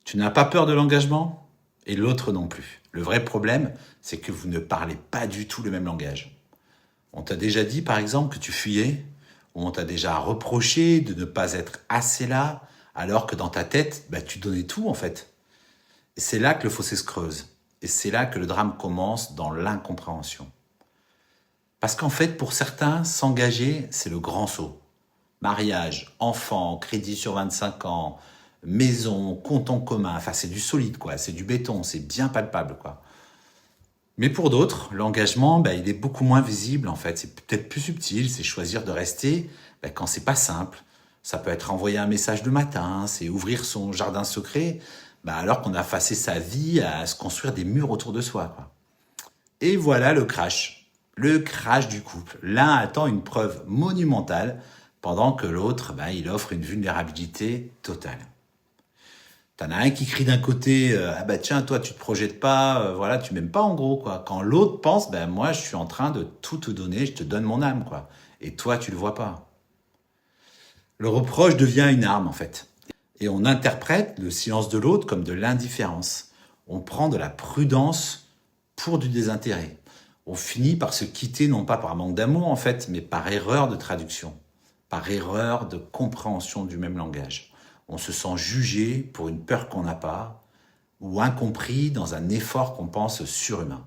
Tu n'as pas peur de l'engagement et l'autre non plus. Le vrai problème, c'est que vous ne parlez pas du tout le même langage. On t'a déjà dit, par exemple, que tu fuyais, ou on t'a déjà reproché de ne pas être assez là, alors que dans ta tête, tu donnais tout en fait. Et c'est là que le fossé se creuse. Et c'est là que le drame commence dans l'incompréhension. Parce qu'en fait, pour certains, s'engager, c'est le grand saut. Mariage, enfant, crédit sur 25 ans, maison, compte en commun, enfin c'est du solide quoi, c'est du béton, c'est bien palpable quoi. Mais pour d'autres, l'engagement, il est beaucoup moins visible en fait, c'est peut-être plus subtil, c'est choisir de rester quand c'est pas simple. Ça peut être envoyer un message le matin, c'est ouvrir son jardin secret, alors qu'on a passé sa vie à se construire des murs autour de soi quoi. Et voilà le crash du couple. L'un attend une preuve monumentale, pendant que l'autre, il offre une vulnérabilité totale. T'en as un qui crie d'un côté, tiens, toi tu te projettes pas, voilà, tu m'aimes pas en gros quoi. Quand l'autre pense, moi je suis en train de tout te donner, je te donne mon âme quoi. Et toi tu le vois pas. Le reproche devient une arme en fait. Et on interprète le silence de l'autre comme de l'indifférence. On prend de la prudence pour du désintérêt. On finit par se quitter non pas par manque d'amour en fait, mais par erreur de traduction, par erreur de compréhension du même langage. On se sent jugé pour une peur qu'on n'a pas, ou incompris dans un effort qu'on pense surhumain.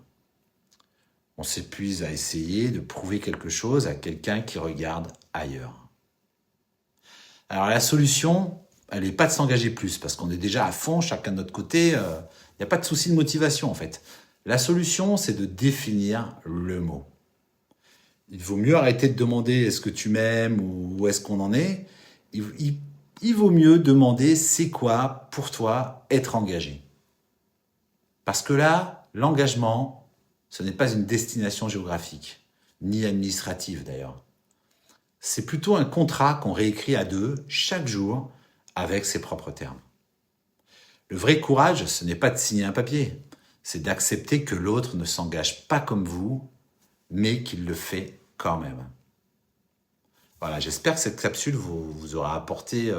On s'épuise à essayer de prouver quelque chose à quelqu'un qui regarde ailleurs. Alors la solution, elle n'est pas de s'engager plus, parce qu'on est déjà à fond, chacun de notre côté, il n'y a pas de souci de motivation en fait. La solution, c'est de définir le mot. Il vaut mieux arrêter de demander est-ce que tu m'aimes ou où est-ce qu'on en est. Il vaut mieux demander c'est quoi pour toi être engagé. Parce que là, l'engagement, ce n'est pas une destination géographique, ni administrative d'ailleurs. C'est plutôt un contrat qu'on réécrit à deux chaque jour avec ses propres termes. Le vrai courage, ce n'est pas de signer un papier, c'est d'accepter que l'autre ne s'engage pas comme vous, mais qu'il le fait quand même. Voilà, j'espère que cette capsule vous aura apporté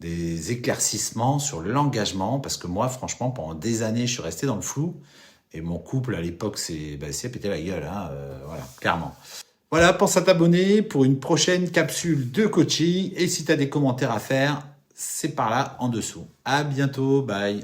des éclaircissements sur l'engagement, parce que moi, franchement, pendant des années, je suis resté dans le flou, et mon couple, à l'époque, c'est pété la gueule, voilà, clairement. Voilà, pense à t'abonner pour une prochaine capsule de coaching, et si tu as des commentaires à faire, c'est par là en dessous. À bientôt, bye.